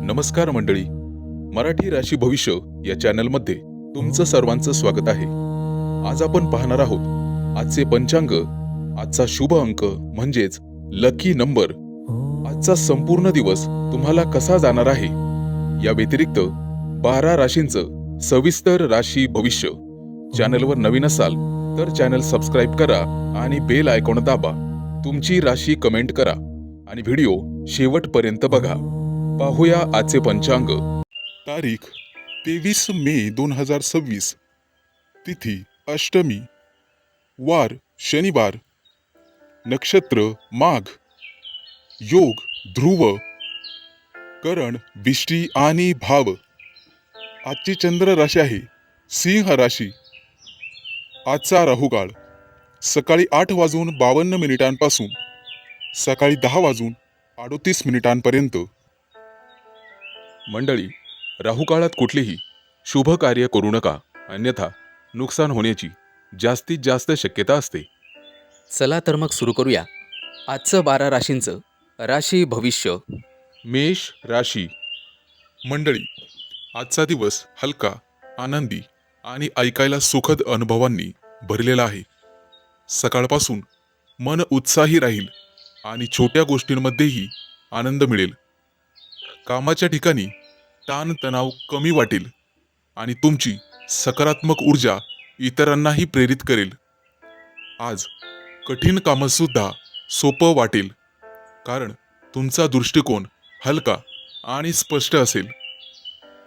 नमस्कार मंडळी, मराठी राशी भविष्य या चॅनलमध्ये तुमचं सर्वांचं स्वागत आहे. आज आपण पाहणार आहोत आजचे पंचांग, आजचा शुभ अंक म्हणजेच लकी नंबर, आजचा संपूर्ण दिवस तुम्हाला कसा जाणार आहे, या व्यतिरिक्त 12 राशींचं सविस्तर राशी भविष्य. चॅनलवर नवीन असाल तर चॅनल सबस्क्राईब करा आणि बेल आयकॉन दाबा. तुमची राशी कमेंट करा आणि व्हिडिओ शेवटपर्यंत बघा. पाहूया आजचे पंचांग. तारीख 23 मे 2026. तिथी अष्टमी. वार शनिवार. नक्षत्र माघ. योग ध्रुव. करण विष्टी आणि भाव. आजची चंद्र राशी आहे सिंह राशी. आजचा राहुकाळ सकाळी 8:52 सकाळी 10:38 मंडळी, राहुकाळात कुठलीही शुभ कार्य करू नका, अन्यथा नुकसान होण्याची जास्तीत जास्त शक्यता असते. चला तर मग सुरू करूया आजचं 12 राशींचं राशी भविष्य. मेष राशी. मंडळी, आजचा दिवस हलका, आनंदी आणि ऐकायला सुखद अनुभवांनी भरलेला आहे. सकाळपासून मन उत्साही राहील आणि छोट्या गोष्टींमध्येही आनंद मिळेल. कामाच्या ठिकाणी ताणतणाव कमी वाटेल आणि तुमची सकारात्मक ऊर्जा इतरांनाही प्रेरित करेल. आज कठीण कामसुद्धा सोपं वाटेल, कारण तुमचा दृष्टिकोन हलका आणि स्पष्ट असेल.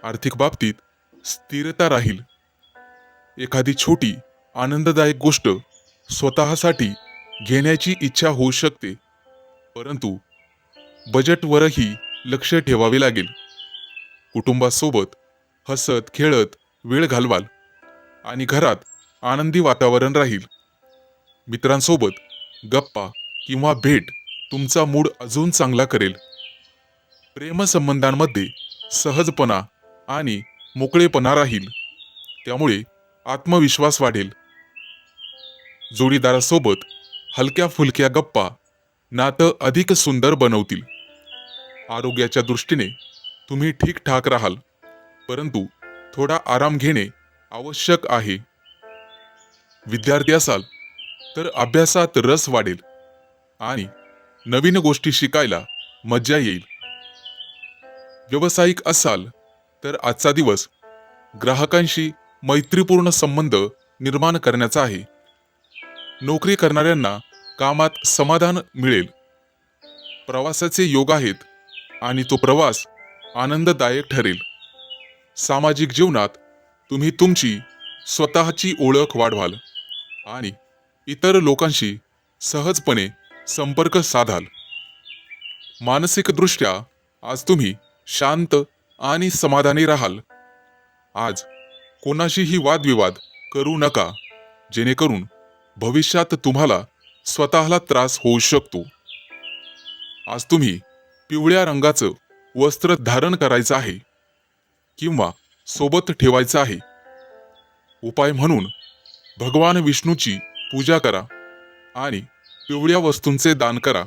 आर्थिक बाबतीत स्थिरता राहील. एखादी छोटी आनंददायक गोष्ट स्वतःसाठी घेण्याची इच्छा होऊ शकते, परंतु बजेटवरही लक्ष ठेवावे लागेल. कुटुंबासोबत हसत खेळत वेळ घालवाल आणि घरात आनंदी वातावरण राहील. मित्रांसोबत गप्पा किंवा भेट तुमचा मूड अजून चांगला करेल. प्रेमसंबंधांमध्ये सहजपणा आणि मोकळेपणा राहील, त्यामुळे आत्मविश्वास वाढेल. जोडीदारासोबत हलक्या फुलक्या गप्पा नातं अधिक सुंदर बनवतील. आरोग्याच्या दृष्टीने तुम्ही ठीकठाक राहाल, परंतु थोडा आराम घेणे आवश्यक आहे. विद्यार्थी असाल तर अभ्यासात रस वाढेल आणि नवीन गोष्टी शिकायला मज्जा येईल. व्यावसायिक असाल तर आजचा दिवस ग्राहकांशी मैत्रीपूर्ण संबंध निर्माण करण्याचा आहे. नोकरी करणाऱ्यांना कामात समाधान मिळेल. प्रवासाचे योग आहेत आणि तो प्रवास आनंददायक ठरेल. सामाजिक जीवनात तुम्ही तुमची स्वतःची ओळख वाढवाल आणि इतर लोकांशी सहजपणे संपर्क साधाल. मानसिकदृष्ट्या आज तुम्ही शांत आणि समाधानी राहाल. आज कोणाशीही वादविवाद करू नका, जेणेकरून भविष्यात तुम्हाला स्वतःला त्रास होऊ शकतो. आज तुम्ही पिवळ्या रंगाचं वस्त्र धारण करायचं आहे किंवा सोबत ठेवायचं आहे. उपाय म्हणून भगवान विष्णूची पूजा करा आणि पिवळ्या वस्तूंचे दान करा.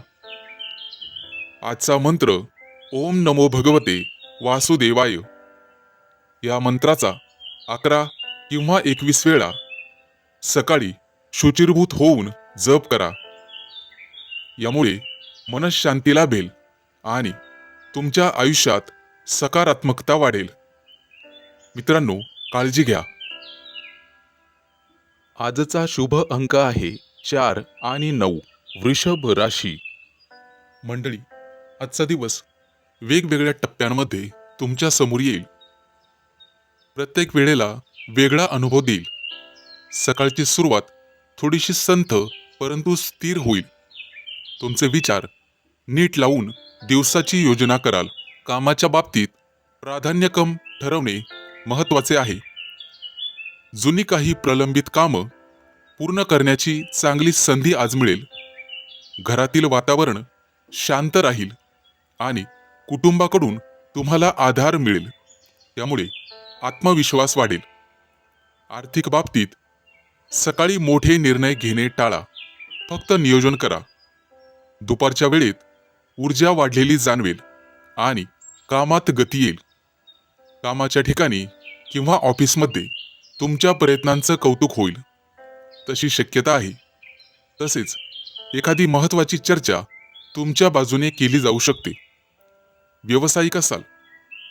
आजचा मंत्र ओम नमो भगवते वासुदेवाय. या मंत्राचा 11 किंवा 21 वेळा सकाळी शुचिर्भूत होऊन जप करा. यामुळे मनःशांती लाभेल आणि तुमच्या आयुष्यात सकारात्मकता वाढेल. मित्रांनो, काळजी घ्या. आजचा शुभ अंक आहे 4 आणि 9. वृषभ राशी. मंडळी, आजचा दिवस वेगवेगळ्या टप्प्यांमध्ये तुमच्या समोर येईल. प्रत्येक वेळेला वेगळा अनुभव देईल. सकाळची सुरुवात थोडीशी संथ परंतु स्थिर होईल. तुमचे विचार नीट लावून दिवसाची योजना कराल. कामाच्या बाबतीत प्राधान्यक्रम ठरवणे महत्त्वाचे आहे. जुनी काही प्रलंबित कामं पूर्ण करण्याची चांगली संधी आज मिळेल. घरातील वातावरण शांत राहील आणि कुटुंबाकडून तुम्हाला आधार मिळेल, त्यामुळे आत्मविश्वास वाढेल. आर्थिक बाबतीत सकाळी मोठे निर्णय घेणे टाळा, फक्त नियोजन करा. दुपारच्या वेळेत ऊर्जा वाढलेली जाणवेल आणि कामात गती येईल. कामाच्या ठिकाणी किंवा ऑफिसमध्ये तुमच्या प्रयत्नांचं कौतुक होईल तशी शक्यता आहे. तसेच एखादी महत्त्वाची चर्चा तुमच्या बाजूने केली जाऊ शकते. व्यावसायिक असाल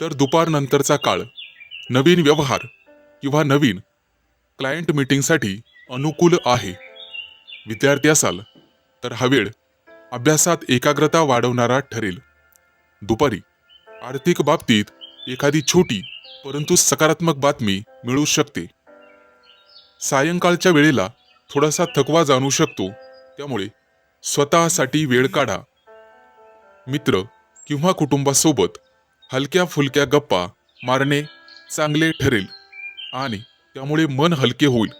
तर दुपारनंतरचा काळ नवीन व्यवहार किंवा नवीन क्लायंट मीटिंगसाठी अनुकूल आहे. विद्यार्थी असाल तर हा वेळ अभ्यासात एकाग्रता वाढवणारा ठरेल. दुपारी आर्थिक बाबतीत एखादी छोटी परंतु सकारात्मक बातमी मिळू शकते. सायंकाळच्या वेळेला थोडासा थकवा जाणू शकतो, त्यामुळे स्वतःसाठी वेळ काढा. मित्र किंवा कुटुंबासोबत हलक्या फुलक्या गप्पा मारणे चांगले ठरेल आणि त्यामुळे मन हलके होईल.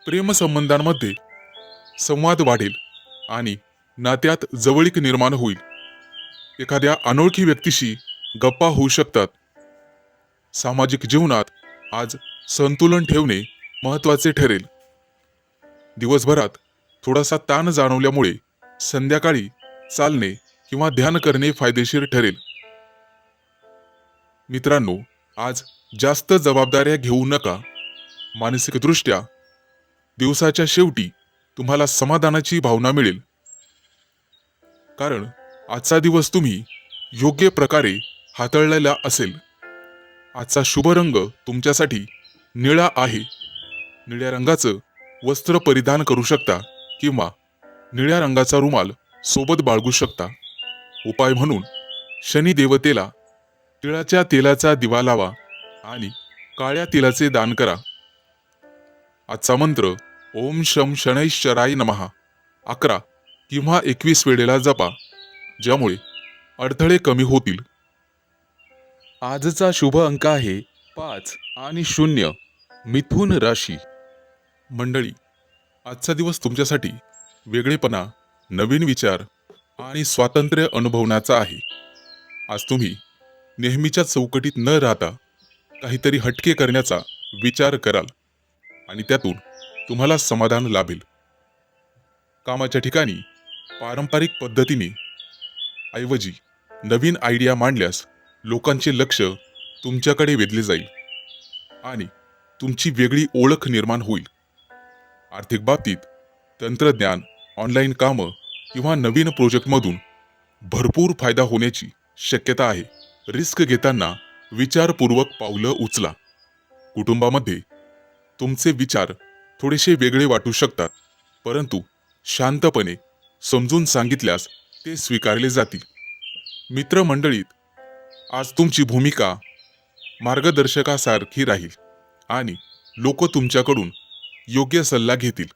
प्रेमसंबंधांमध्ये संवाद वाढेल आणि नात्यात जवळीक निर्माण होईल. एखाद्या अनोळखी व्यक्तीशी गप्पा होऊ शकतात. सामाजिक जीवनात आज संतुलन ठेवणे महत्त्वाचे ठरेल. दिवसभरात थोडासा ताण जाणवल्यामुळे संध्याकाळी चालणे किंवा ध्यान करणे फायदेशीर ठरेल. मित्रांनो, आज जास्त जबाबदाऱ्या घेऊ नका. मानसिकदृष्ट्या दिवसाच्या शेवटी तुम्हाला समाधानाची भावना मिळेल, कारण आजचा दिवस तुम्ही योग्य प्रकारे हाताळलेला असेल. आजचा शुभ रंग तुमच्यासाठी निळा आहे. निळ्या रंगाचं वस्त्र परिधान करू शकता किंवा निळ्या रंगाचा रुमाल सोबत बाळगू शकता. उपाय म्हणून शनी देवतेला तिळाच्या तेलाचा दिवा लावा आणि काळ्या तिळाचे दान करा. आजचा मंत्र ओम शम शनैश्चराय नमः 11 किंवा 21 वेळेला जपा, ज्यामुळे अडथळे कमी होतील. आजचा शुभ अंक आहे 5 आणि 0. मिथुन राशी. मंडळी, आजचा दिवस तुमच्यासाठी वेगळेपणा, नवीन विचार आणि स्वातंत्र्य अनुभवण्याचा आहे. आज तुम्ही नेहमीच्या चौकटीत न राहता काहीतरी हटके करण्याचा विचार कराल आणि त्यातून तुम्हाला समाधान लाभेल. कामाच्या ठिकाणी पारंपरिक पद्धतीने ऐवजी नवीन आयडिया मांडल्यास लोकांचे लक्ष तुमच्याकडे वेधले जाईल आणि तुमची वेगळी ओळख निर्माण होईल. आर्थिक बाबतीत तंत्रज्ञान, ऑनलाईन कामं किंवा नवीन प्रोजेक्टमधून भरपूर फायदा होण्याची शक्यता आहे. रिस्क घेताना विचारपूर्वक पावलं उचला. कुटुंबामध्ये तुमचे विचार थोडेसे वेगळे वाटू शकतात, परंतु शांतपणे समजून सांगितल्यास ते स्वीकारले जातील. मित्रमंडळीत आज तुमची भूमिका मार्गदर्शकासारखी राहील आणि लोक तुमच्याकडून योग्य सल्ला घेतील.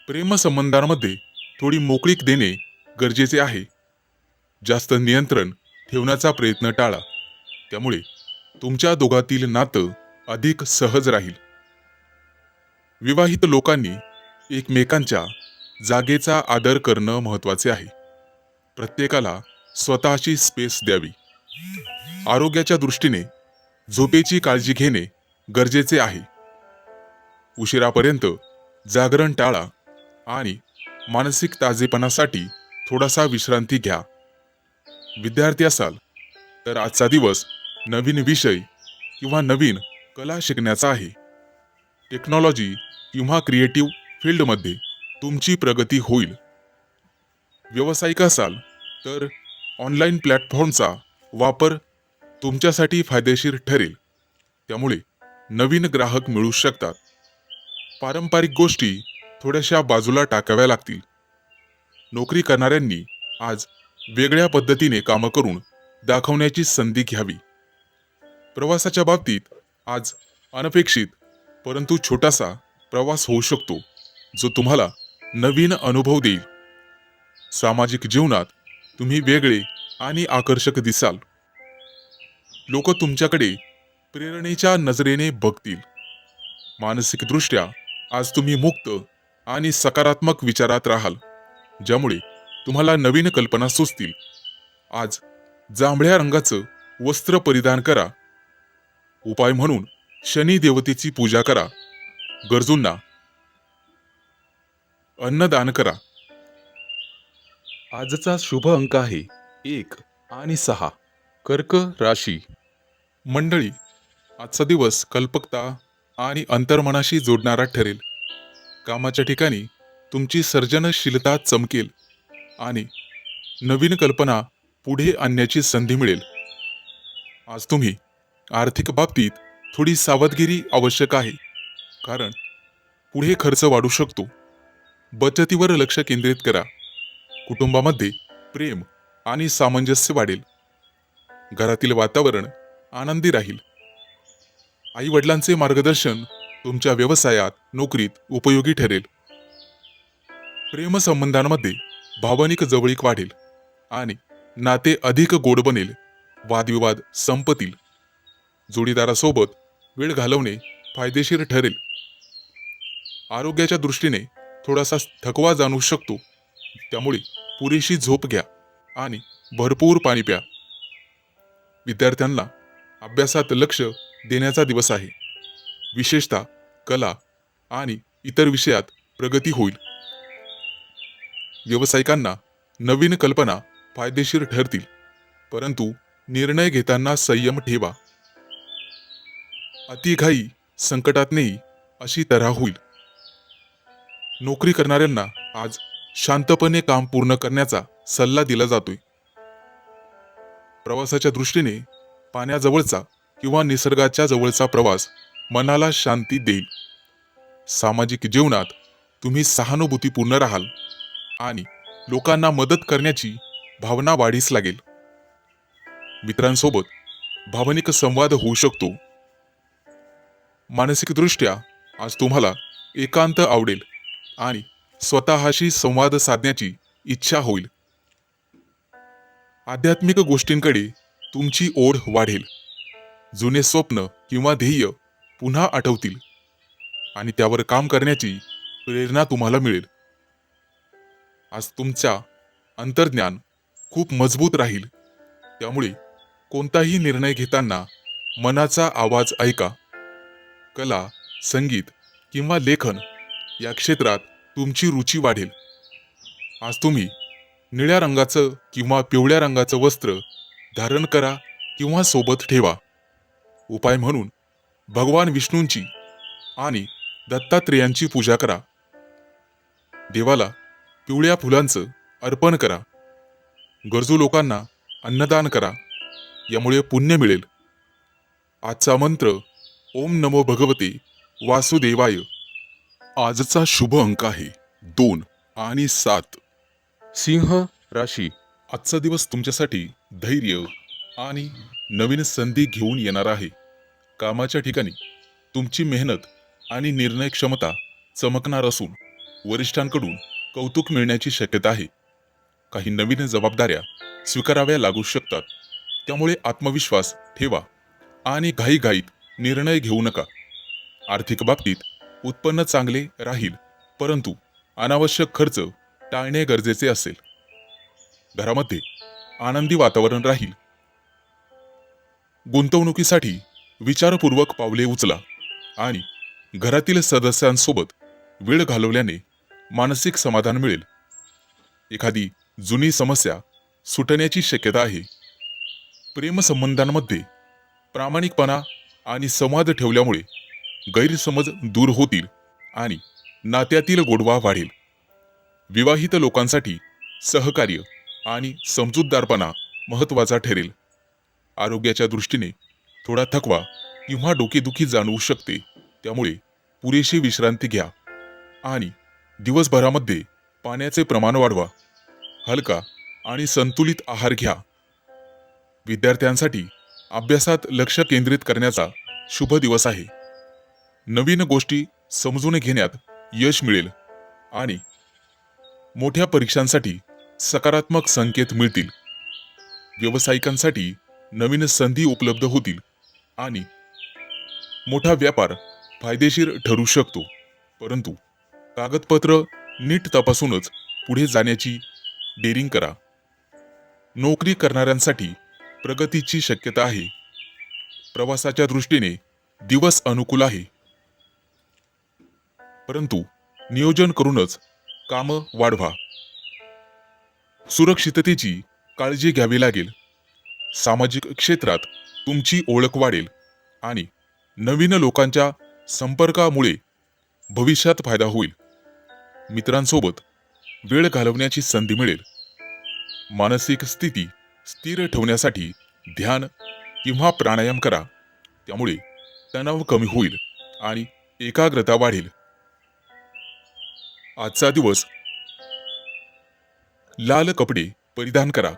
प्रेमसंबंधांमध्ये थोडी मोकळीक देणे गरजेचे आहे. जास्त नियंत्रण ठेवण्याचा प्रयत्न टाळा, त्यामुळे तुमच्या दोघातील नातं अधिक सहज राहील. विवाहित लोकांनी एकमेकांच्या जागेचा आदर करणं महत्त्वाचे आहे. प्रत्येकाला स्वतःची स्पेस द्यावी. आरोग्याच्या दृष्टीने झोपेची काळजी घेणे गरजेचे आहे. उशिरापर्यंत जागरण टाळा आणि मानसिक ताजेपणासाठी थोडासा विश्रांती घ्या. विद्यार्थी असाल तर आजचा दिवस नवीन विषय किंवा नवीन कला शिकण्याचा आहे. टेक्नॉलॉजी किंवा क्रिएटिव्ह फील्डमध्ये तुमची प्रगती होईल. व्यावसायिक असाल तर ऑनलाईन प्लॅटफॉर्मचा वापर तुमच्यासाठी फायदेशीर ठरेल, त्यामुळे नवीन ग्राहक मिळू शकतात. पारंपरिक गोष्टी थोड्याशा बाजूला टाकाव्या लागतील. नोकरी करणाऱ्यांनी आज वेगळ्या पद्धतीने कामं करून दाखवण्याची संधी घ्यावी. प्रवासाच्या बाबतीत आज अनपेक्षित परंतु छोटासा प्रवास होऊ शकतो, जो तुम्हाला नवीन अनुभव देईल. सामाजिक जीवनात तुम्ही वेगळे आणि आकर्षक दिसाल. लोक तुमच्याकडे प्रेरणेच्या नजरेने बघतील. मानसिकदृष्ट्या आज तुम्ही मुक्त आणि सकारात्मक विचारात राहाल, ज्यामुळे तुम्हाला नवीन कल्पना सुचतील. आज जांभळ्या रंगाचं वस्त्र परिधान करा. उपाय म्हणून शनी देवतेची पूजा करा. गरजूंना अन्नदान करा आजचा शुभ अंक आहे 1 आणि 6. कर्क राशी. मंडळी, आजचा दिवस कल्पकता आणि अंतर्मनाशी जोडणारा ठरेल. कामाच्या ठिकाणी तुमची सर्जनशीलता चमकेल आणि नवीन कल्पना पुढे आणण्याची संधी मिळेल. आज तुम्ही आर्थिक बाबतीत थोडी सावधगिरी आवश्यक आहे, कारण पुढे खर्च वाढू शकतो. बचतीवर लक्ष केंद्रित करा. कुटुंबामध्ये प्रेम आणि सामंजस्य वाढेल. घरातील वातावरण आनंदी राहील. आई वडिलांचे मार्गदर्शन तुमच्या व्यवसायात, नोकरीत उपयोगी ठरेल. प्रेमसंबंधांमध्ये भावनिक जवळीक वाढेल आणि नाते अधिक गोड बनेल. वादविवाद संपतील. जोडीदारासोबत वेळ घालवणे फायदेशीर ठरेल. आरोग्याच्या दृष्टीने थोडासा थकवा जाणवू शकतो, त्यामुळे पुरेशी झोप घ्या आणि भरपूर पाणी प्या. विद्यार्थ्यांना अभ्यासात लक्ष देण्याचा दिवस आहे. विशेषतः कला आणि इतर विषयात प्रगती होईल. व्यावसायिकांना नवीन कल्पना फायदेशीर ठरतील, परंतु निर्णय घेताना संयम ठेवा. अतिघाई संकटात नेई अशी तऱ्हा होईल. नोकरी करणाऱ्यांना आज शांतपणे काम पूर्ण करण्याचा सल्ला दिला जातोय. प्रवासाच्या दृष्टीने पाण्याजवळचा किंवा निसर्गाच्या जवळचा प्रवास मनाला शांती देईल. सामाजिक जीवनात तुम्ही सहानुभूतीपूर्ण राहाल आणि लोकांना मदत करण्याची भावना वाढीस लागेल. मित्रांसोबत भावनिक संवाद होऊ शकतो. मानसिकदृष्ट्या आज तुम्हाला एकांत आवडेल आणि स्वतःशी संवाद साधण्याची इच्छा होईल. आध्यात्मिक गोष्टींकडे तुमची ओढ वाढेल. जुने स्वप्न किंवा ध्येय पुन्हा आठवतील आणि त्यावर काम करण्याची प्रेरणा तुम्हाला मिळेल. आज तुमचा अंतर्ज्ञान खूप मजबूत राहील, त्यामुळे कोणताही निर्णय घेताना मनाचा आवाज ऐका. कला, संगीत किंवा लेखन या क्षेत्रात तुमची रुची वाढेल. आज तुम्ही निळ्या रंगाचं किंवा पिवळ्या रंगाचं वस्त्र धारण करा किंवा सोबत ठेवा. उपाय म्हणून भगवान विष्णूंची आणि दत्तात्रेयांची पूजा करा. देवाला पिवळ्या फुलांचं अर्पण करा. गरजू लोकांना अन्नदान करा, यामुळे पुण्य मिळेल. आजचा मंत्र ओम नमो भगवते वासुदेवाय. आजचा शुभ अंक आहे 2 आणि 7. सिंह राशी. आजचा दिवस तुमच्यासाठी धैर्य आणि नवीन संधी घेऊन येणार आहे. कामाच्या ठिकाणी तुमची मेहनत आणि निर्णय क्षमता चमकणार असून वरिष्ठांकडून कौतुक मिळण्याची शक्यता आहे. काही नवीन जबाबदाऱ्या स्वीकाराव्या लागू शकतात, त्यामुळे आत्मविश्वास ठेवा आणि घाईघाईत निर्णय घेऊ नका. आर्थिक बाबतीत उत्पन्न चांगले राहील, परंतु अनावश्यक खर्च टाळणे गरजेचे असेल. घरामध्ये आनंदी वातावरण राहील. गुंतवणुकीसाठी विचारपूर्वक पावले उचला आणि घरातील सदस्यांसोबत वेळ घालवल्याने मानसिक समाधान मिळेल. एखादी जुनी समस्या सुटण्याची शक्यता आहे. प्रेमसंबंधांमध्ये प्रामाणिकपणा आणि संवाद ठेवल्यामुळे गैरसमज दूर होतील आणि नात्यातील गोडवा वाढेल. विवाहित लोकांसाठी सहकार्य आणि समजूतदारपणा महत्त्वाचा ठरेल. आरोग्याच्या दृष्टीने थोडा थकवा किंवा डोकेदुखी जाणवू शकते, त्यामुळे पुरेशी विश्रांती घ्या आणि दिवसभरामध्ये पाण्याचे प्रमाण वाढवा. हलका आणि संतुलित आहार घ्या. विद्यार्थ्यांसाठी अभ्यासात लक्ष केंद्रित करण्याचा शुभ दिवस आहे. नवीन गोष्टी समजून घेण्यात यश मिळेल आणि मोठ्या परीक्षांसाठी सकारात्मक संकेत मिळतील. व्यावसायिकांसाठी नवीन संधी उपलब्ध होतील आणि मोठा व्यापार फायदेशीर ठरू शकतो, परंतु कागदपत्र नीट तपासूनच पुढे जाण्याची डेअरिंग करा. नोकरी करणाऱ्यांसाठी प्रगतीची शक्यता आहे. प्रवासाच्या दृष्टीने दिवस अनुकूल आहे, परंतु नियोजन करूनच कामं वाढवा. सुरक्षिततेची काळजी घ्यावी लागेल. सामाजिक क्षेत्रात तुमची ओळख वाढेल आणि नवीन लोकांच्या संपर्कामुळे भविष्यात फायदा होईल. मित्रांसोबत वेळ घालवण्याची संधी मिळेल. मानसिक स्थिती स्थिर ठेवण्यासाठी ध्यान किंवा प्राणायाम करा. त्यामुळे तणाव कमी होईल आणि एकाग्रता वाढेल. आजचा दिवस लाल कपडे परिधान करा.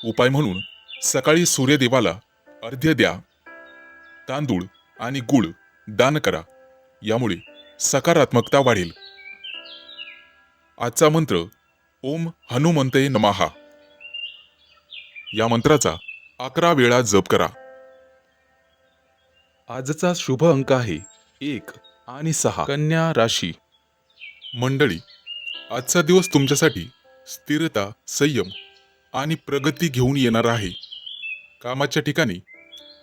उपाय म्हणून सकाळी सूर्यदेवाला अर्घ्य द्या. तांदूळ आणि गुळ दान करा. यामुळे सकारात्मकता वाढेल. आजचा मंत्र ओम हनुमंतये नमः. या मंत्राचा 11 वेळा जप करा. आजचा शुभ अंक आहे 1 आणि 6. कन्या राशी. मंडळी, आजचा दिवस तुमच्यासाठी स्थिरता, संयम आणि प्रगती घेऊन येणार आहे. कामाच्या ठिकाणी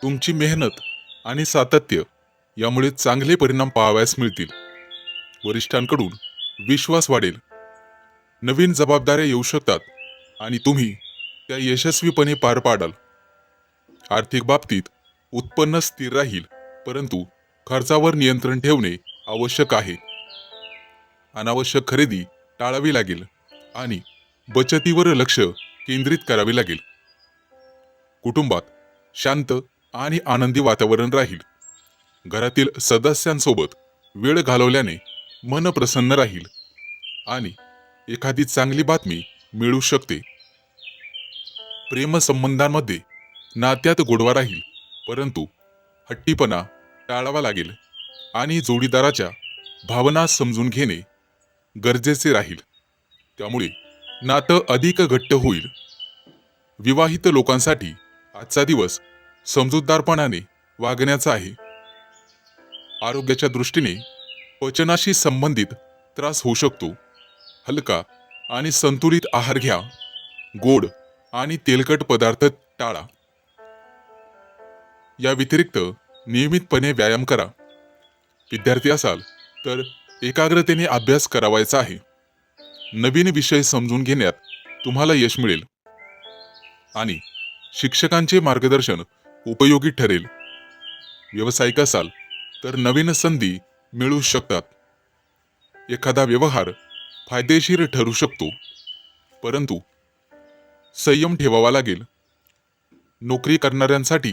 तुमची मेहनत आणि सातत्य यामुळे चांगले परिणाम पाहावयास मिळतील. वरिष्ठांकडून विश्वास वाढेल. नवीन जबाबदाऱ्या येऊ शकतात आणि तुम्ही त्या यशस्वीपणे पार पाडाल. आर्थिक बाबतीत उत्पन्न स्थिर राहील, परंतु खर्चावर नियंत्रण ठेवणे आवश्यक आहे. अनावश्यक खरेदी टाळावी लागेल आणि बचतीवर लक्ष केंद्रित करावे लागेल. कुटुंबात शांत आणि आनंदी वातावरण राहील. घरातील सदस्यांसोबत वेळ घालवल्याने मन प्रसन्न राहील आणि एखादी चांगली बातमी मिळू शकते. प्रेमसंबंधांमध्ये नात्यात गोडवा राहील, परंतु हट्टीपणा टाळावा लागेल आणि जोडीदाराच्या भावना समजून घेणे गरजेचे राहील. त्यामुळे नातं अधिक घट्ट होईल. विवाहित लोकांसाठी आजचा दिवस समजूतदारपणाने वागण्याचा आहे. आरोग्याच्या दृष्टीने पचनाशी संबंधित त्रास होऊ शकतो. हलका आणि संतुलित आहार घ्या. गोड आणि तेलकट पदार्थ टाळा. या व्यतिरिक्त नियमितपणे व्यायाम करा. विद्यार्थी असाल तर एकाग्रतेने अभ्यास करावायचा आहे. नवीन विषय समजून घेण्यात तुम्हाला यश मिळेल आणि शिक्षकांचे मार्गदर्शन उपयोगी ठरेल. व्यावसायिक असाल तर नवीन संधी मिळू शकतात. एखादा व्यवहार फायदेशीर ठरू शकतो, परंतु संयम ठेवावा लागेल. नोकरी करणाऱ्यांसाठी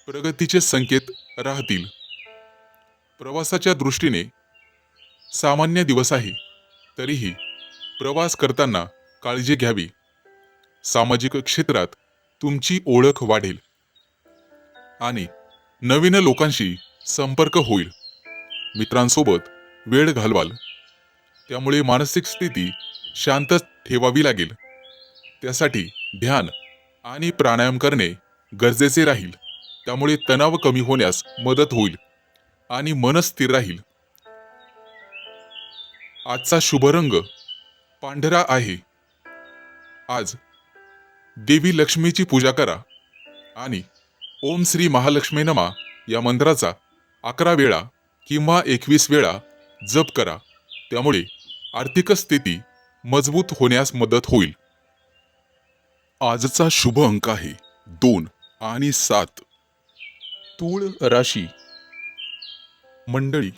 प्रगतीचे संकेत राहतील. प्रवासाच्या दृष्टीने सामान्य दिवस आहे, तरीही प्रवास करताना काळजी घ्यावी. सामाजिक क्षेत्रात तुमची ओळख वाढेल आणि नवीन लोकांशी संपर्क होईल. मित्रांसोबत वेळ घालवाल, त्यामुळे मानसिक स्थिती शांत ठेवावी लागेल. त्यासाठी ध्यान आणि प्राणायाम करणे गरजेचे राहील. त्यामुळे तणाव कमी होण्यास मदत होईल आणि मन स्थिर राहील. आजचा शुभ रंग पांढरा आहे. आज देवी लक्ष्मीची पूजा करा आणि ओम श्री महालक्ष्मी नमः या मंत्राचा 11 वेळा किंवा 21 वेळा जप करा. त्यामुळे आर्थिक स्थिती मजबूत होण्यास मदत होईल. आजचा शुभ अंक आहे 2 आणि 7. तूळ राशी. मंडळी,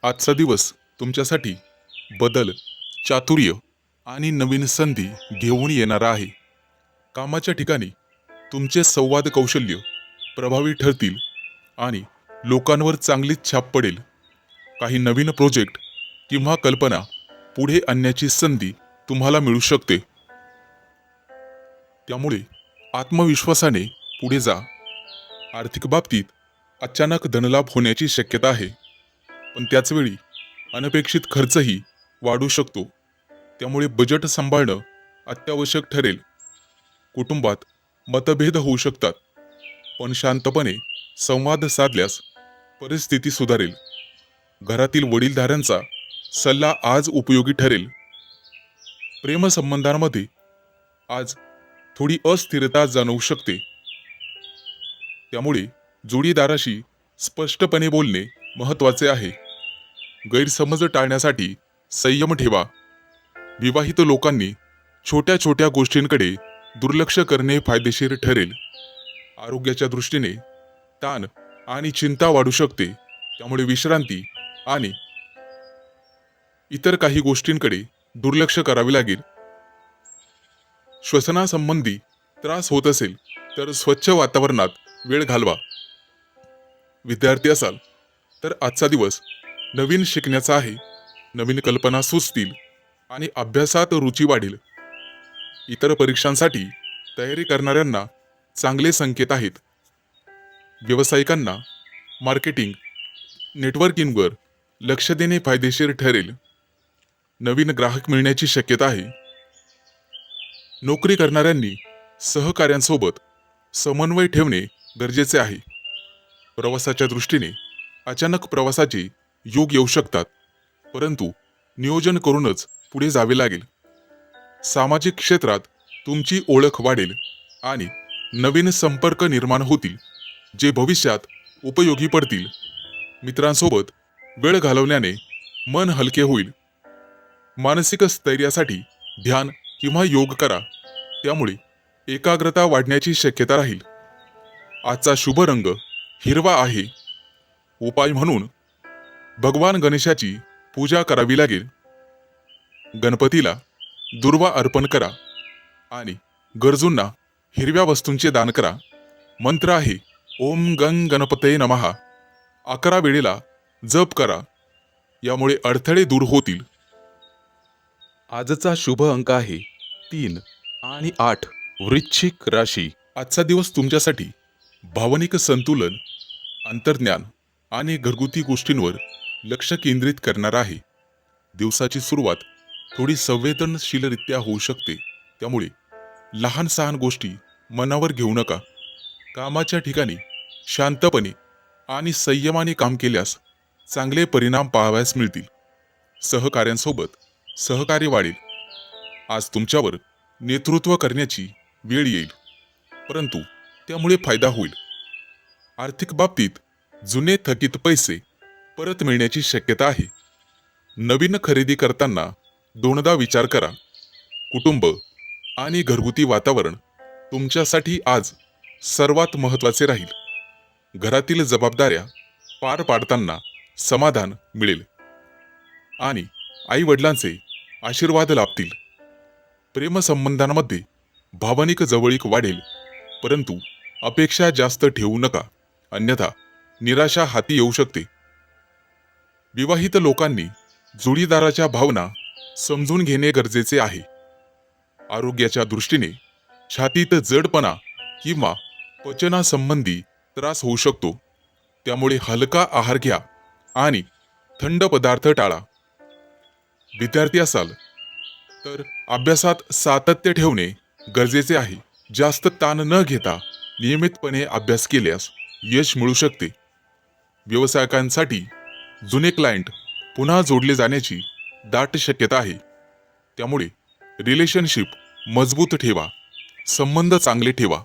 आजचा दिवस तुमच्यासाठी बदल, चातुर्य आणि नवीन संधी घेऊन येणारा आहे. कामाच्या ठिकाणी तुमचे संवाद कौशल्य प्रभावी ठरतील आणि लोकांवर चांगलीच छाप पडेल. काही नवीन प्रोजेक्ट किंवा कल्पना पुढे आणण्याची संधी तुम्हाला मिळू शकते. त्यामुळे आत्मविश्वासाने पुढे जा. आर्थिक बाबतीत अचानक धनलाभ होण्याची शक्यता आहे, पण त्याचवेळी अनपेक्षित खर्चही वाढू शकतो. त्यामुळे बजेट सांभाळणं अत्यावश्यक ठरेल. कुटुंबात मतभेद होऊ शकतात, पण शांतपणे संवाद साधल्यास परिस्थिती सुधारेल. घरातील वडीलधाऱ्यांचा सल्ला आज उपयोगी ठरेल. प्रेमसंबंधांमध्ये आज थोडी अस्थिरता जाणवू शकते. त्यामुळे जोडीदाराशी स्पष्टपणे बोलणे महत्त्वाचे आहे. गैरसमज टाळण्यासाठी संयम ठेवा. विवाहित लोकांनी छोट्या छोट्या गोष्टींकडे दुर्लक्ष करणे फायदेशीर ठरेल. आरोग्याच्या दृष्टीने ताण आणि चिंता वाढू शकते, त्यामुळे विश्रांती आणि इतर काही गोष्टींकडे दुर्लक्ष करावे लागेल. श्वसनासंबंधी त्रास होत असेल तर स्वच्छ वातावरणात वेळ घालवा. विद्यार्थी असाल तर आजचा दिवस नवीन शिकण्याचा आहे. नवीन कल्पना सुचतील आणि अभ्यासात रुची वाढेल. इतर परीक्षांसाठी तयारी करणाऱ्यांना चांगले संकेत आहेत. व्यावसायिकांना मार्केटिंग, नेटवर्किंगवर लक्ष देणे फायदेशीर ठरेल. नवीन ग्राहक मिळण्याची शक्यता आहे. नोकरी करणाऱ्यांनी सहकाऱ्यांसोबत समन्वय ठेवणे गरजेचे आहे. प्रवासाच्या दृष्टीने अचानक प्रवासाचे योग येऊ शकतात, परंतु नियोजन करूनच पुढे जावे लागेल. सामाजिक क्षेत्रात तुमची ओळख वाढेल आणि नवीन संपर्क निर्माण होतील, जे भविष्यात उपयोगी पडतील. मित्रांसोबत वेळ घालवल्याने मन हलके होईल. मानसिक स्थैर्यासाठी ध्यान किंवा योग करा, त्यामुळे एकाग्रता वाढण्याची शक्यता राहील. आजचा शुभ रंग हिरवा आहे. उपाय म्हणून भगवान गणेशाची पूजा करावी लागेल. गणपतीला दुर्वा अर्पण करा आणि गरजूंना हिरव्या वस्तूंचे दान करा. मंत्र आहे ओम गंग गणपते नमः. 11 वेळेला जप करा, यामुळे अडथळे दूर होतील. आजचा शुभ अंक आहे 3 आणि 8. वृश्चिक राशी. आजचा दिवस तुमच्यासाठी भावनिक संतुलन, अंतर्ज्ञान आणि घरगुती गोष्टींवर लक्ष केंद्रित करणार आहे. दिवसाची सुरुवात थोडी संवेदनशीलरित्या होऊ शकते, त्यामुळे लहान सहान गोष्टी मनावर घेऊ नका. कामाच्या ठिकाणी शांतपणे आणि संयमाने काम केल्यास चांगले परिणाम पाहावयास मिळतील. सहकाऱ्यांसोबत सहकार्य वाढेल. आज तुमच्यावर नेतृत्व करण्याची वेळ येईल, परंतु त्यामुळे फायदा होईल. आर्थिक बाबतीत जुने थकीत पैसे परत मिळण्याची शक्यता आहे. नवीन खरेदी करताना दोनदा विचार करा. कुटुंब आणि घरगुती वातावरण तुमच्यासाठी आज सर्वात महत्त्वाचे राहील. घरातील जबाबदाऱ्या पार पाडताना समाधान मिळेल आणि आई वडिलांचे आशीर्वाद लाभतील. प्रेमसंबंधांमध्ये भावनिक जवळीक वाढेल, परंतु अपेक्षा जास्त ठेवू नका, अन्यथा निराशा हाती येऊ शकते. विवाहित लोकांनी जोडीदाराच्या भावना समजून घेणे गरजेचे आहे. आरोग्याच्या दृष्टीने छातीत जडपणा किंवा पचनासंबंधी त्रास होऊ शकतो, त्यामुळे हलका आहार घ्या आणि थंड पदार्थ टाळा. विद्यार्थी असाल तर अभ्यासात सातत्य ठेवणे गरजेचे आहे. जास्त ताण न घेता नियमितपणे अभ्यास केल्यास यश मिळू शकते. व्यावसायिकांसाठी जुने क्लायंट पुन्हा जोडले जाण्याची दाट शक्यता आहे, त्यामुळे रिलेशनशिप मजबूत ठेवा, संबंध चांगले ठेवा.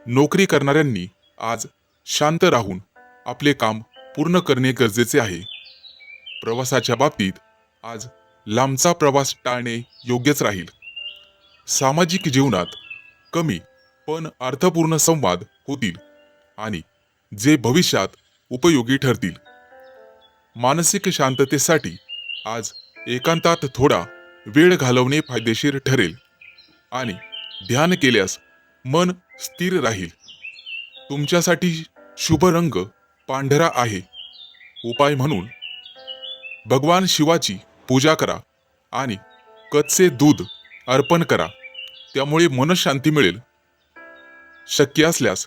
नोकरी करणाऱ्यांनी आज शांत राहून आपले काम पूर्ण करणे गरजेचे आहे. प्रवासाच्या बाबतीत आज लांबचा प्रवास टाळणे योग्यच राहील. सामाजिक जीवनात कमी पण अर्थपूर्ण संवाद होतील आणि जे भविष्यात उपयोगी ठरतील. मानसिक शांततेसाठी आज एकांतात थोडा वेळ घालवणे फायदेशीर ठरेल आणि ध्यान केल्यास मन स्थिर राहील. तुमच्यासाठी शुभ रंग पांढरा आहे. उपाय म्हणून भगवान शिवाची पूजा करा आणि कच्चे दूध अर्पण करा, त्यामुळे मनशांती मिळेल. शक्य असल्यास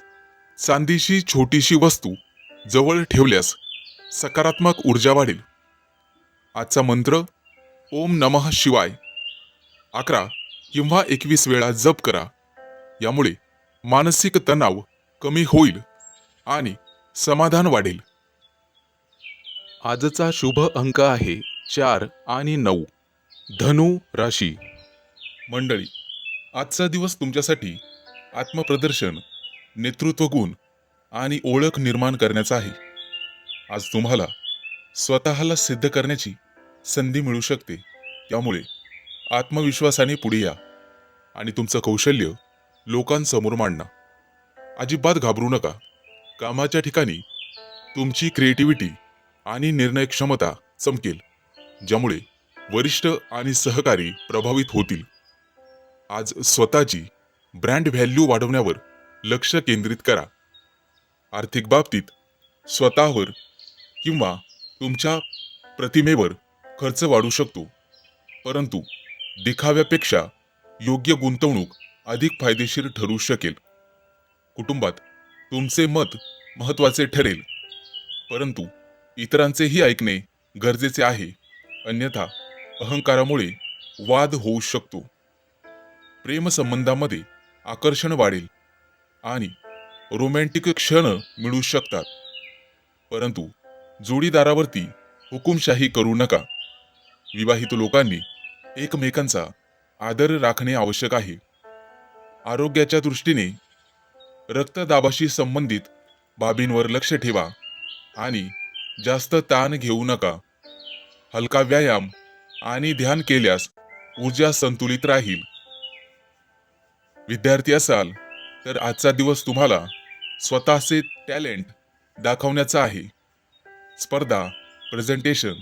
चांदीची छोटीशी वस्तू जवळ ठेवल्यास सकारात्मक ऊर्जा वाढेल. आजचा मंत्र ओम नमः शिवाय 11 किंवा 21 वेळा जप करा, यामुळे मानसिक तणाव कमी होईल आणि समाधान वाढेल. आजचा शुभ अंक आहे 4 आणि 9. धनु राशी. मंडळी, आजचा दिवस तुमच्यासाठी आत्मप्रदर्शन, नेतृत्व गुण आणि ओळख निर्माण करण्याचा आहे. आज तुम्हाला स्वतःला सिद्ध करण्याची संधी मिळू शकते, त्यामुळे आत्मविश्वासाने पुढे या. आणि तुमचं कौशल्य लोकांसमोर मांडा. अजिबात घाबरू नका. कामाच्या ठिकाणी तुमची क्रिएटिव्हिटी आणि निर्णय क्षमता चमकेल, ज्यामुळे वरिष्ठ आणि सहकारी प्रभावित होतील. आज स्वतःची ब्रँड व्हॅल्यू वाढवण्यावर लक्ष केंद्रित करा. आर्थिक बाबतीत स्वतःवर किंवा तुमच्या प्रतिमेवर खर्च वाढू शकतो, परंतु दिखाव्यापेक्षा योग्य गुंतवणूक अधिक फायदेशीर ठरू शकेल. कुटुंबात तुमचे मत महत्त्वाचे ठरेल, परंतु इतरांचेही ऐकणे गरजेचे आहे, अन्यथा अहंकारामुळे वाद होऊ शकतो. प्रेमसंबंधामध्ये आकर्षण वाढेल आणि रोमॅन्टिक क्षण मिळू शकतात, परंतु जोडीदारावरती हुकुमशाही करू नका. विवाहित लोकांनी एकमेकांचा आदर राखणे आवश्यक आहे. आरोग्याच्या दृष्टीने रक्तदाबाशी संबंधित बाबींवर लक्ष ठेवा आणि जास्त ताण घेऊ नका. हलका व्यायाम आणि ध्यान केल्यास ऊर्जा संतुलित राहील. विद्यार्थी असाल तर आजचा दिवस तुम्हाला स्वतःचे टॅलेंट दाखवण्याचा आहे. स्पर्धा, प्रेझेंटेशन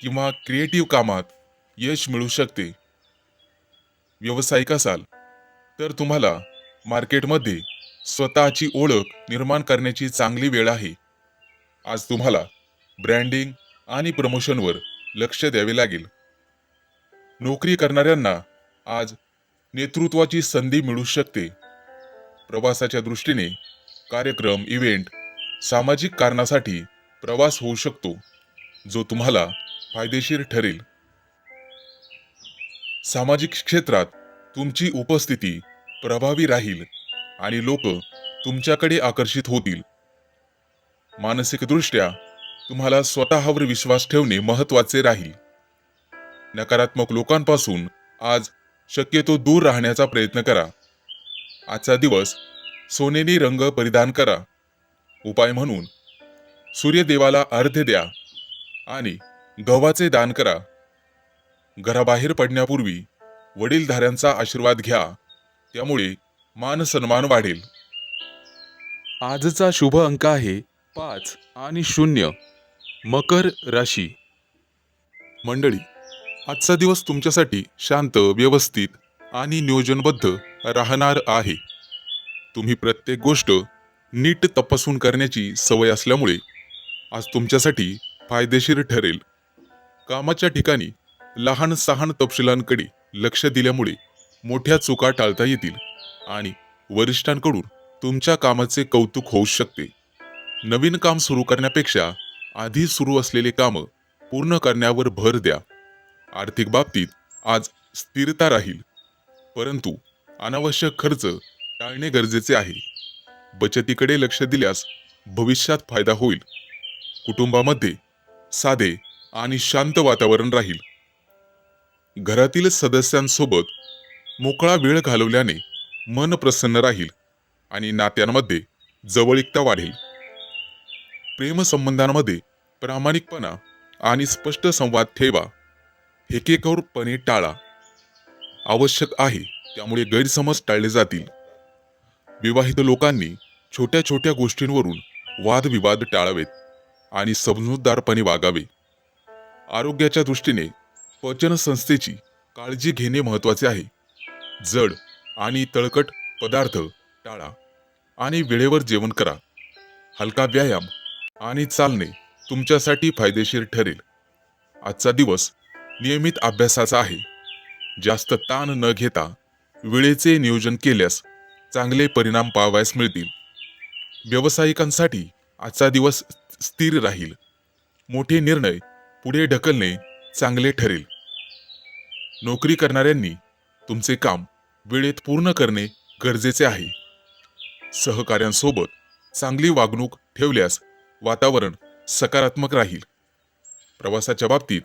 किंवा क्रिएटिव्ह कामात यश मिळू शकते. व्यावसायिक असाल तर तुम्हाला मार्केटमध्ये स्वतःची ओळख निर्माण करण्याची चांगली वेळ आहे. आज तुम्हाला ब्रँडिंग आणि प्रमोशनवर लक्ष द्यावे लागेल. नोकरी करणाऱ्यांना आज नेतृत्वाची संधी मिळू शकते. प्रवासाच्या दृष्टीने कार्यक्रम, इव्हेंट, सामाजिक कारणासाठी प्रवास होऊ शकतो, जो तुम्हाला फायदेशीर ठरेल. सामाजिक क्षेत्रात तुमची उपस्थिती प्रभावी राहील आणि लोक तुमच्याकडे आकर्षित होतील. मानसिकदृष्ट्या तुम्हाला स्वतःवर विश्वास ठेवणे महत्त्वाचे राहील. नकारात्मक लोकांपासून आज शक्यतो दूर राहण्याचा प्रयत्न करा. आजचा दिवस सोनेरी रंग परिधान करा. उपाय म्हणून सूर्यदेवाला अर्घ्य द्या आणि गव्हाचे दान करा. घराबाहेर पडण्यापूर्वी वडीलधाऱ्यांचा आशीर्वाद घ्या, त्यामुळे मान सन्मान वाढेल. आजचा शुभ अंक आहे 5 आणि 0. मकर राशी. मंडळी, आजचा दिवस तुमच्यासाठी शांत, व्यवस्थित आणि नियोजनबद्ध राहणार आहे. तुम्ही प्रत्येक गोष्ट नीट तपासून करण्याची सवय असल्यामुळे आज तुमच्यासाठी फायदेशीर ठरेल. कामाच्या ठिकाणी लहान सहान तपशिलांकडे लक्ष दिल्यामुळे मोठ्या चुका टाळता येतील आणि वरिष्ठांकडून तुमच्या कामाचे कौतुक होऊ शकते. नवीन काम सुरू करण्यापेक्षा आधी सुरू असलेले काम पूर्ण करण्यावर भर द्या. आर्थिक बाबतीत आज स्थिरता राहील, परंतु अनावश्यक खर्च टाळणे गरजेचे आहे. बचतीकडे लक्ष दिल्यास भविष्यात फायदा होईल. कुटुंबामध्ये साधे आणि शांत वातावरण राहील. घरातील सदस्यांसोबत मोकळा वेळ घालवल्याने मन प्रसन्न राहील आणि नात्यांमध्ये जवळीकता वाढेल. प्रेमसंबंधांमध्ये प्रामाणिकपणा आणि स्पष्ट संवाद ठेवा. हेकेखोरपणे टाळा. आवश्यक आहे त्यामुळे गैरसमज टाळले जातील. विवाहित लोकांनी छोट्या छोट्या गोष्टींवरून वादविवाद टाळावेत आणि समजूतदारपणे वागावे. आरोग्याच्या दृष्टीने पचन संस्थेची काळजी घेणे महत्त्वाचे आहे. जड आणि तळकट पदार्थ टाळा आणि वेळेवर जेवण करा. हलका व्यायाम आणि चालणे तुमच्यासाठी फायदेशीर ठरेल. आजचा दिवस नियमित अभ्यासाचा आहे. जास्त ताण न घेता वेळेचे नियोजन केल्यास चांगले परिणाम पाहावयास मिळतील. व्यावसायिकांसाठी आजचा दिवस स्थिर राहील. मोठे निर्णय पुढे ढकलणे चांगले ठरेल. नोकरी करणाऱ्यांनी तुमचे काम वेळेत पूर्ण करणे गरजेचे आहे. सहकाऱ्यांसोबत चांगली वागणूक ठेवल्यास वातावरण सकारात्मक राहील. प्रवासाच्या बाबतीत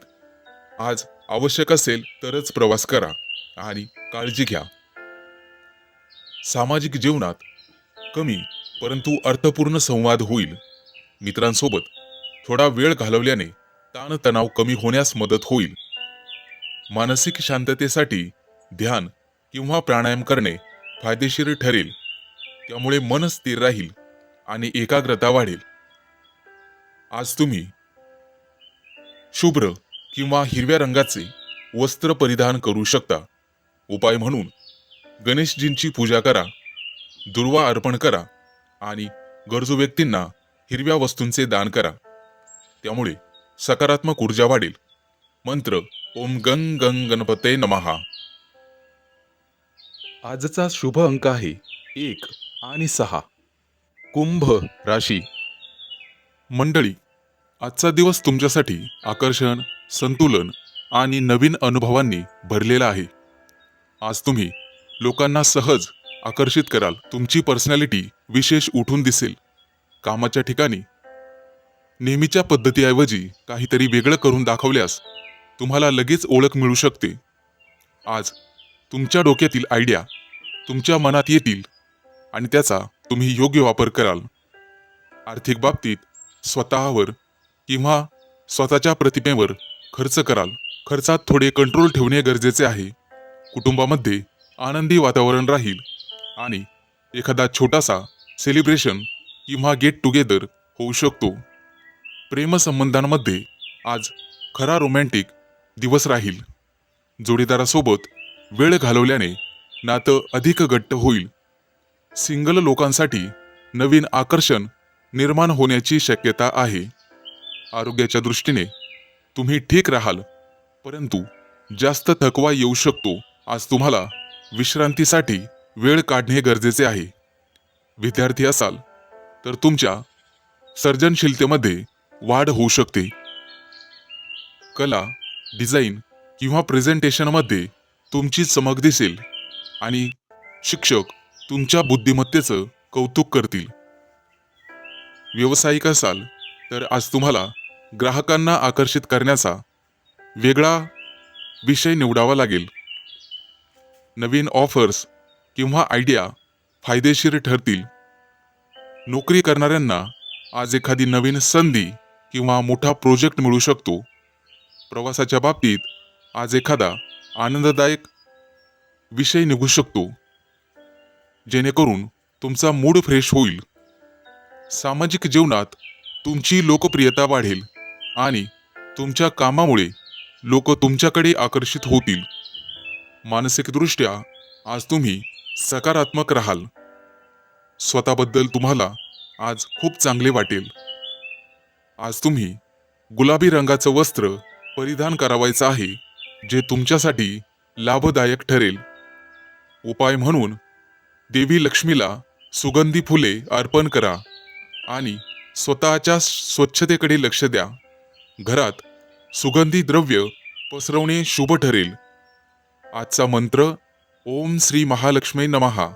आज आवश्यक असेल तरच प्रवास करा आणि काळजी घ्या. सामाजिक जीवनात कमी परंतु अर्थपूर्ण संवाद होईल. मित्रांसोबत थोडा वेळ घालवल्याने ताणतणाव कमी होण्यास मदत होईल. मानसिक शांततेसाठी ध्यान किंवा प्राणायाम करणे फायदेशीर ठरेल. त्यामुळे मन स्थिर राहील आणि एकाग्रता वाढेल. आज तुम्ही शुभ्र किंवा हिरव्या रंगाचे वस्त्र परिधान करू शकता. उपाय म्हणून गणेशजींची पूजा करा, दुर्वा अर्पण करा आणि गरजू व्यक्तींना हिरव्या वस्तूंचे दान करा. त्यामुळे सकारात्मक ऊर्जा वाढेल. मंत्र ओम गंग गंग गणपते नमः. आजचा शुभ अंक आहे 1 आणि 6. कुंभ राशी. मंडळी, आजचा दिवस तुमच्यासाठी आकर्षण, संतुलन आणि नवीन अनुभवांनी भरलेला आहे. आज तुम्ही लोकांना सहज आकर्षित कराल. तुमची पर्सनॅलिटी विशेष उठून दिसेल. कामाच्या ठिकाणी नेहमीच्या पद्धतीऐवजी काहीतरी वेगळं करून दाखवल्यास तुम्हाला लगेच ओळख मिळू शकते. आज तुमच्या डोक्यातील आयडिया तुमच्या मनात येतील आणि त्याचा तुम्ही योग्य वापर कराल. आर्थिक बाबतीत स्वतःवर किंवा स्वतःच्या प्रतिमेवर खर्च कराल. खर्चात थोडे कंट्रोल ठेवणे गरजेचे आहे. कुटुंबामध्ये आनंदी वातावरण राहील आणि एखादा छोटासा सेलिब्रेशन किंवा गेट टुगेदर होऊ शकतो. प्रेमसंबंधांमध्ये आज खरा रोमॅन्टिक दिवस राहील. जोडीदारासोबत वेळ घालवल्याने नातं अधिक घट्ट होईल. सिंगल लोकांसाठी नवीन आकर्षण निर्माण होण्याची शक्यता आहे. आरोग्याच्या दृष्टीने तुम्ही ठीक राहाल, परंतु जास्त थकवा येऊ शकतो. आज तुम्हाला विश्रांतीसाठी वेळ काढणे गरजेचे आहे. विद्यार्थी असाल तर तुमच्या सर्जनशीलतेमध्ये वाढ होऊ शकते. कला, डिझाईन किंवा प्रेझेंटेशनमध्ये तुमची चमक दिसेल आणि शिक्षक तुमच्या बुद्धिमत्तेचं कौतुक करतील. व्यावसायिक असाल तर आज तुम्हाला ग्राहकांना आकर्षित करण्याचा वेगळा विषय निवडावा लागेल. नवीन ऑफर्स किंवा आयडिया फायदेशीर ठरतील. नोकरी करणाऱ्यांना आज एखादी नवीन संधी किंवा मोठा प्रोजेक्ट मिळू शकतो. प्रवासाच्या बाबतीत आज एखादा आनंददायक विषय निघू शकतो, जेणेकरून तुमचा मूड फ्रेश होईल. सामाजिक जीवनात तुमची लोकप्रियता वाढेल आणि तुमच्या कामामुळे लोक तुमच्याकडे आकर्षित होतील. मानसिकदृष्ट्या आज तुम्ही सकारात्मक राहाल. स्वतःबद्दल तुम्हाला आज खूप चांगले वाटेल. आज तुम्ही गुलाबी रंगाचं वस्त्र परिधान करावायचं आहे, जे तुमच्यासाठी लाभदायक ठरेल. उपाय म्हणून देवी लक्ष्मीला सुगंधी फुले अर्पण करा आणि स्वतःच्या स्वच्छतेकडे लक्ष द्या. घरात सुगंधी द्रव्य पसरवणे शुभ ठरेल. आजचा मंत्र ओम श्री महालक्ष्मी नमः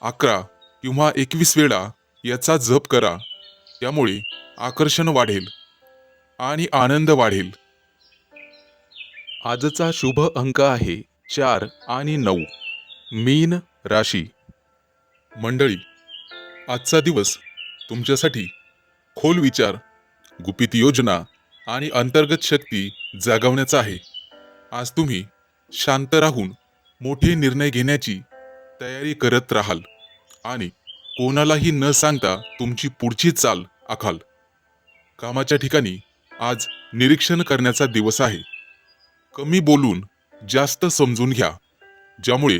11 किंवा 21 वेळा याचा जप करा. त्यामुळे आकर्षण वाढेल आणि आनंद वाढेल. आजचा शुभ अंक आहे 4 आणि 9. मीन राशी. मंडळी, आजचा दिवस तुमच्यासाठी खोल विचार, गुपित योजना आणि अंतर्गत शक्ती जागवण्याचा आहे. आज तुम्ही शांत राहून मोठे निर्णय घेण्याची तयारी करत राहाल आणि कोणालाही न सांगता तुमची पुढची चाल आखाल. कामाच्या ठिकाणी आज निरीक्षण करण्याचा दिवस आहे. कमी बोलून जास्त समजून घ्या, ज्यामुळे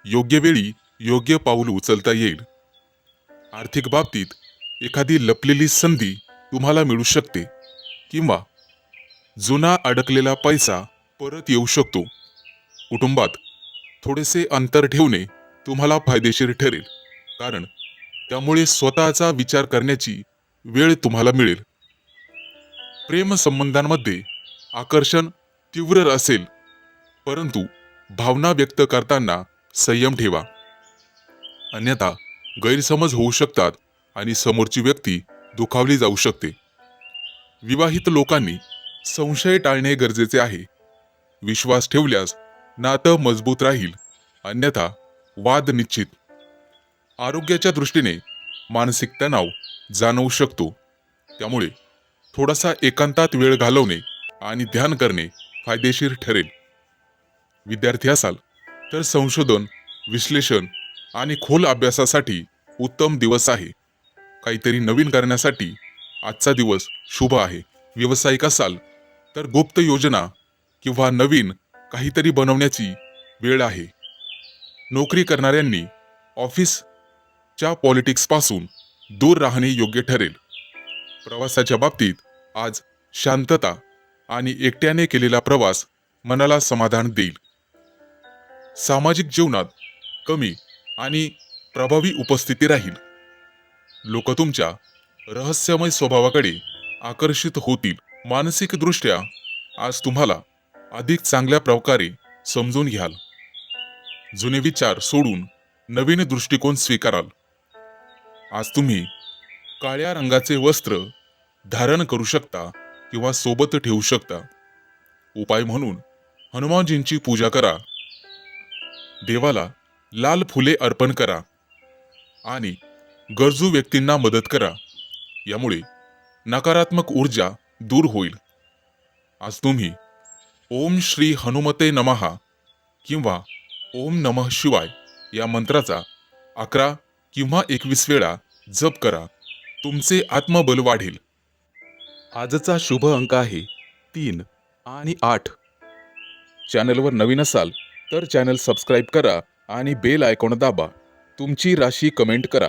योग्य वेळी योग्य पाऊल उचलता येईल. आर्थिक बाबतीत एखादी लपलेली संधी तुम्हाला मिळू शकते किंवा जुना अडकलेला पैसा परत येऊ शकतो. कुटुंबात थोडेसे अंतर ठेवणे तुम्हाला फायदेशीर ठरेल, कारण त्यामुळे स्वतःचा विचार करण्याची वेळ तुम्हाला मिळेल. प्रेमसंबंधांमध्ये आकर्षण तीव्र असेल, परंतु भावना व्यक्त करताना संयम ठेवा, अन्यथा गैरसमज होऊ शकतात आणि समोरची व्यक्ती दुखावली जाऊ शकते. विवाहित लोकांनी संशय टाळणे गरजेचे आहे. विश्वास ठेवल्यास नातं मजबूत राहील, अन्यथा वाद निश्चित. आरोग्याच्या दृष्टीने मानसिक तणाव जाणवू शकतो, त्यामुळे थोडासा एकांतात वेळ घालवणे आणि ध्यान करणे फायदेशीर ठरेल. विद्यार्थी असाल तर संशोधन विश्लेषण आणि खोल अभ्यासासाठी उत्तम दिवस आहे. काहीतरी नवीन करण्यासाठी आजचा दिवस शुभ आहे. व्यावसायिक असाल तर गुप्त योजना किंवा नवीन काहीतरी बनवण्याची वेळ आहे. नोकरी करणाऱ्यांनी ऑफिसच्या पॉलिटिक्सपासून दूर राहणे योग्य ठरेल. प्रवासाच्या बाबतीत आज शांतता आणि एकट्याने केलेला प्रवास मनाला समाधान देईल. सामाजिक जीवनात कमी आणि प्रभावी उपस्थिती राहील. लोक तुमच्या रहस्यमय स्वभावाकडे आकर्षित होतील. मानसिकदृष्ट्या आज तुम्हाला अधिक चांगल्या प्रकारे समजून घ्याल. जुने विचार सोडून नवीन दृष्टिकोन स्वीकाराल. आज तुम्ही काळ्या रंगाचे वस्त्र धारण करू शकता किंवा सोबत ठेवू शकता. उपाय म्हणून हनुमानजींची पूजा करा, देवाला लाल फुले अर्पण करा आणि गरजू व्यक्तींना मदत करा. यामुळे नकारात्मक ऊर्जा दूर होईल. आज तुम्ही ओम श्री हनुमते नमः किंवा ओम नमः शिवाय या मंत्राचा 11 किंवा 21 वेळा जप करा. तुमचे आत्मबल वाढेल. आजचा शुभ अंक आहे 3 आणि 8. चॅनलवर नवीन असाल तर चॅनल सबस्क्राईब करा आणि बेल आयकॉन दाबा. तुमची राशी कमेंट करा.